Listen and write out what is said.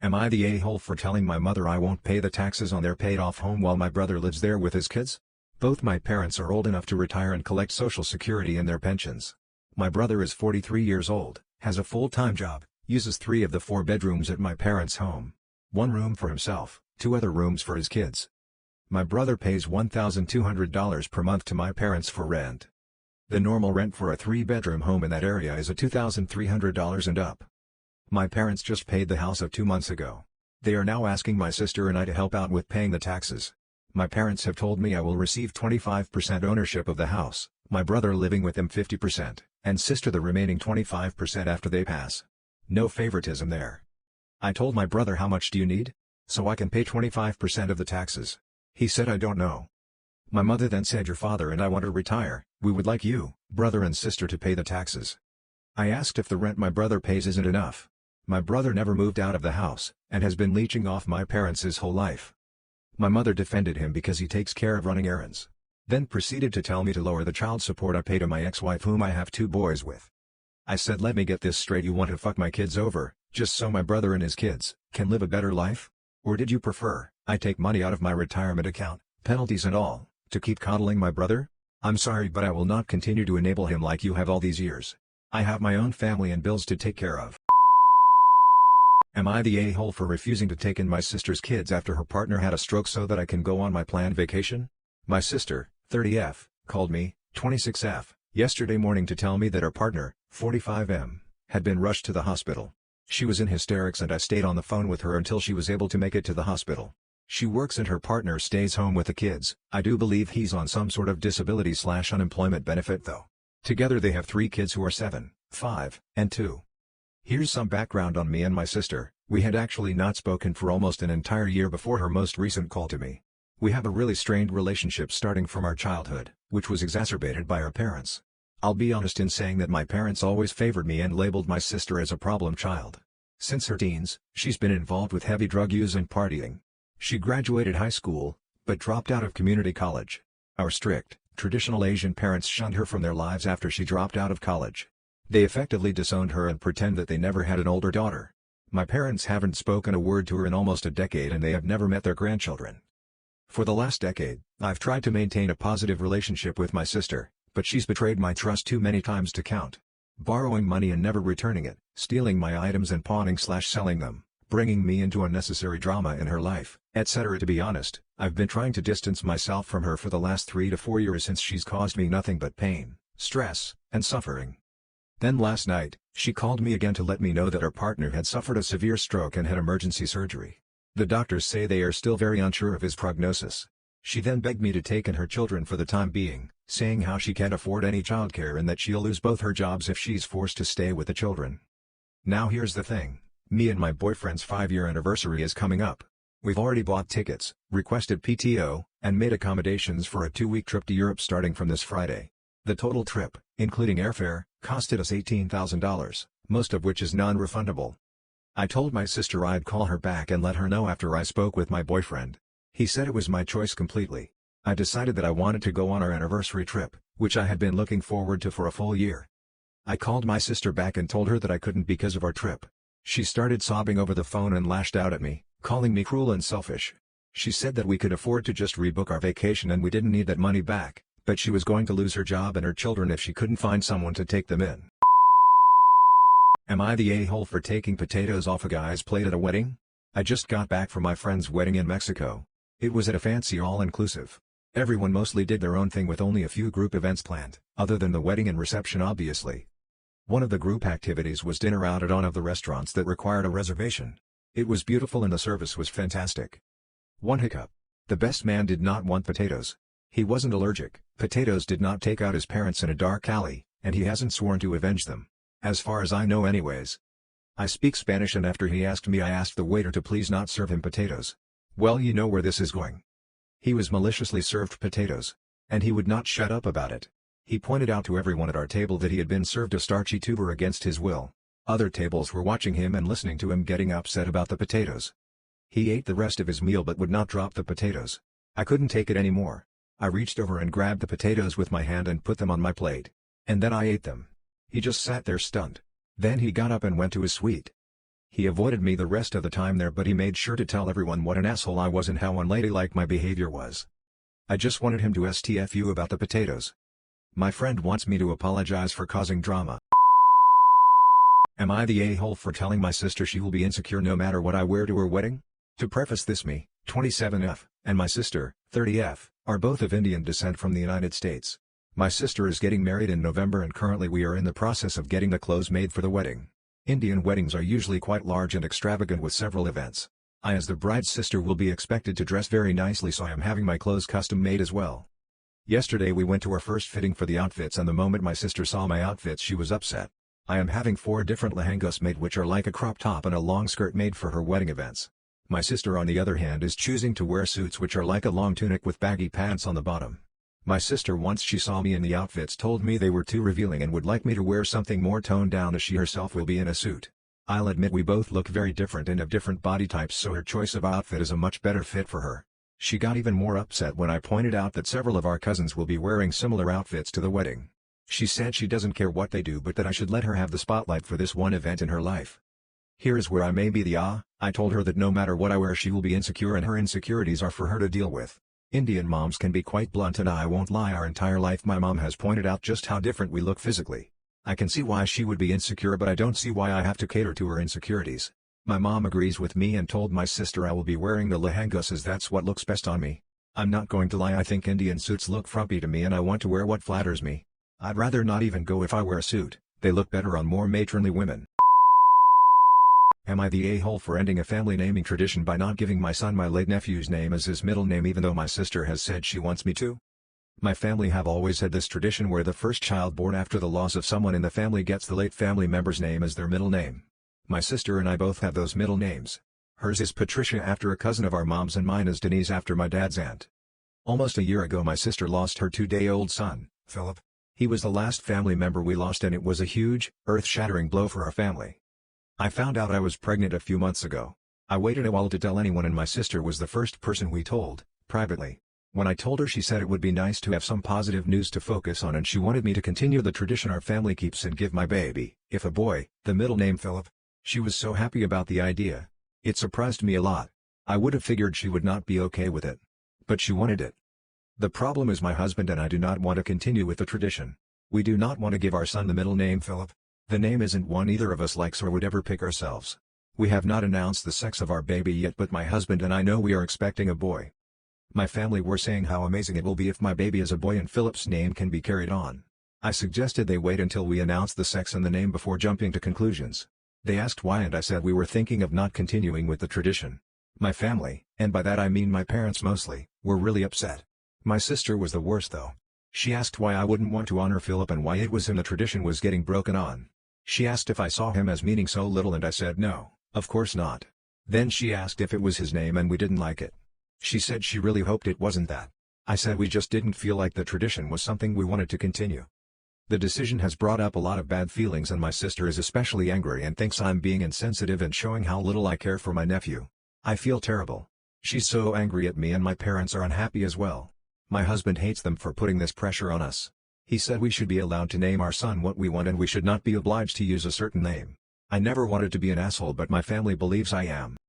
Am I the a-hole for telling my mother I won't pay the taxes on their paid-off home while my brother lives there with his kids? Both my parents are old enough to retire and collect Social Security and their pensions. My brother is 43 years old, has a full-time job, uses 3 of the 4 bedrooms at my parents' home. 1 room for himself, 2 other rooms for his kids. My brother pays $1,200 per month to my parents for rent. The normal rent for a 3-bedroom home in that area is $2,300 and up. My parents just paid the house up 2 months ago. They are now asking my sister and I to help out with paying the taxes. My parents have told me I will receive 25% ownership of the house, my brother living with them 50%, and sister the remaining 25% after they pass. No favoritism there. I told my brother how much do you need? So I can pay 25% of the taxes. He said I don't know. My mother then said your father and I want to retire, we would like you, brother and sister to pay the taxes. I asked if the rent my brother pays isn't enough. My brother never moved out of the house, and has been leeching off my parents his whole life. My mother defended him because he takes care of running errands. Then proceeded to tell me to lower the child support I pay to my ex-wife whom I have 2 boys with. I said let me get this straight, you want to fuck my kids over, just so my brother and his kids can live a better life? Or did you prefer I take money out of my retirement account, penalties and all, to keep coddling my brother? I'm sorry but I will not continue to enable him like you have all these years. I have my own family and bills to take care of. Am I the a-hole for refusing to take in my sister's kids after her partner had a stroke so that I can go on my planned vacation? My sister, 30F, called me, 26F, yesterday morning to tell me that her partner, 45M, had been rushed to the hospital. She was in hysterics and I stayed on the phone with her until she was able to make it to the hospital. She works and her partner stays home with the kids. I do believe he's on some sort of disability/unemployment benefit though. Together they have 3 kids who are 7, 5, and 2. Here's some background on me and my sister. We had actually not spoken for almost an entire year before her most recent call to me. We have a really strained relationship starting from our childhood, which was exacerbated by our parents. I'll be honest in saying that my parents always favored me and labeled my sister as a problem child. Since her teens, she's been involved with heavy drug use and partying. She graduated high school, but dropped out of community college. Our strict, traditional Asian parents shunned her from their lives after she dropped out of college. They effectively disowned her and pretend that they never had an older daughter. My parents haven't spoken a word to her in almost a decade and they have never met their grandchildren. For the last decade, I've tried to maintain a positive relationship with my sister, but she's betrayed my trust too many times to count. Borrowing money and never returning it, stealing my items and pawning/selling them, bringing me into unnecessary drama in her life, etc. To be honest, I've been trying to distance myself from her for the last 3 to 4 years since she's caused me nothing but pain, stress, and suffering. Then last night, she called me again to let me know that her partner had suffered a severe stroke and had emergency surgery. The doctors say they are still very unsure of his prognosis. She then begged me to take in her children for the time being, saying how she can't afford any childcare and that she'll lose both her jobs if she's forced to stay with the children. Now here's the thing. Me and my boyfriend's 5-year anniversary is coming up. We've already bought tickets, requested PTO, and made accommodations for a 2-week trip to Europe starting from this Friday. The total trip, including airfare, costed us $18,000, most of which is non-refundable. I told my sister I'd call her back and let her know after I spoke with my boyfriend. He said it was my choice completely. I decided that I wanted to go on our anniversary trip, which I had been looking forward to for a full year. I called my sister back and told her that I couldn't because of our trip. She started sobbing over the phone and lashed out at me, calling me cruel and selfish. She said that we could afford to just rebook our vacation and we didn't need that money back, but she was going to lose her job and her children if she couldn't find someone to take them in. Am I the a-hole for taking potatoes off a guy's plate at a wedding? I just got back from my friend's wedding in Mexico. It was at a fancy all-inclusive. Everyone mostly did their own thing with only a few group events planned, other than the wedding and reception obviously. One of the group activities was dinner out at one of the restaurants that required a reservation. It was beautiful and the service was fantastic. One hiccup. The best man did not want potatoes. He wasn't allergic, potatoes did not take out his parents in a dark alley, and he hasn't sworn to avenge them. As far as I know anyways. I speak Spanish and after he asked me I asked the waiter to please not serve him potatoes. Well, you know where this is going. He was maliciously served potatoes. And he would not shut up about it. He pointed out to everyone at our table that he had been served a starchy tuber against his will. Other tables were watching him and listening to him getting upset about the potatoes. He ate the rest of his meal but would not drop the potatoes. I couldn't take it anymore. I reached over and grabbed the potatoes with my hand and put them on my plate. And then I ate them. He just sat there stunned. Then he got up and went to his suite. He avoided me the rest of the time there, but he made sure to tell everyone what an asshole I was and how unladylike my behavior was. I just wanted him to STFU about the potatoes. My friend wants me to apologize for causing drama. Am I the a-hole for telling my sister she will be insecure no matter what I wear to her wedding? To preface this, me, 27F, and my sister, 30F, are both of Indian descent from the United States. My sister is getting married in November and currently we are in the process of getting the clothes made for the wedding. Indian weddings are usually quite large and extravagant with several events. I as the bride's sister will be expected to dress very nicely, so I am having my clothes custom made as well. Yesterday we went to our first fitting for the outfits and the moment my sister saw my outfits she was upset. I am having 4 different lehengas made which are like a crop top and a long skirt made for her wedding events. My sister on the other hand is choosing to wear suits which are like a long tunic with baggy pants on the bottom. My sister once she saw me in the outfits told me they were too revealing and would like me to wear something more toned down as she herself will be in a suit. I'll admit we both look very different and have different body types, so her choice of outfit is a much better fit for her. She got even more upset when I pointed out that several of our cousins will be wearing similar outfits to the wedding. She said she doesn't care what they do but that I should let her have the spotlight for this one event in her life. Here is where I may be the I told her that no matter what I wear she will be insecure and her insecurities are for her to deal with. Indian moms can be quite blunt and I won't lie, our entire life my mom has pointed out just how different we look physically. I can see why she would be insecure but I don't see why I have to cater to her insecurities. My mom agrees with me and told my sister I will be wearing the lehengas as that's what looks best on me. I'm not going to lie, I think Indian suits look frumpy to me and I want to wear what flatters me. I'd rather not even go if I wear a suit, they look better on more matronly women. Am I the a-hole for ending a family naming tradition by not giving my son my late nephew's name as his middle name even though my sister has said she wants me to? My family have always had this tradition where the first child born after the loss of someone in the family gets the late family member's name as their middle name. My sister and I both have those middle names. Hers is Patricia after a cousin of our mom's and mine is Denise after my dad's aunt. Almost a year ago my sister lost her 2-day-old son, Philip. He was the last family member we lost and it was a huge, earth-shattering blow for our family. I found out I was pregnant a few months ago. I waited a while to tell anyone and my sister was the first person we told, privately. When I told her she said it would be nice to have some positive news to focus on and she wanted me to continue the tradition our family keeps and give my baby, if a boy, the middle name Philip. She was so happy about the idea. It surprised me a lot. I would have figured she would not be okay with it. But she wanted it. The problem is my husband and I do not want to continue with the tradition. We do not want to give our son the middle name Philip. The name isn't one either of us likes or would ever pick ourselves. We have not announced the sex of our baby yet but my husband and I know we are expecting a boy. My family were saying how amazing it will be if my baby is a boy and Philip's name can be carried on. I suggested they wait until we announce the sex and the name before jumping to conclusions. They asked why and I said we were thinking of not continuing with the tradition. My family, and by that I mean my parents mostly, were really upset. My sister was the worst though. She asked why I wouldn't want to honor Philip and why it was him the tradition was getting broken on. She asked if I saw him as meaning so little and I said no, of course not. Then she asked if it was his name and we didn't like it. She said she really hoped it wasn't that. I said we just didn't feel like the tradition was something we wanted to continue. The decision has brought up a lot of bad feelings and my sister is especially angry and thinks I'm being insensitive and showing how little I care for my nephew. I feel terrible. She's so angry at me and my parents are unhappy as well. My husband hates them for putting this pressure on us. He said we should be allowed to name our son what we want and we should not be obliged to use a certain name. I never wanted to be an asshole but my family believes I am.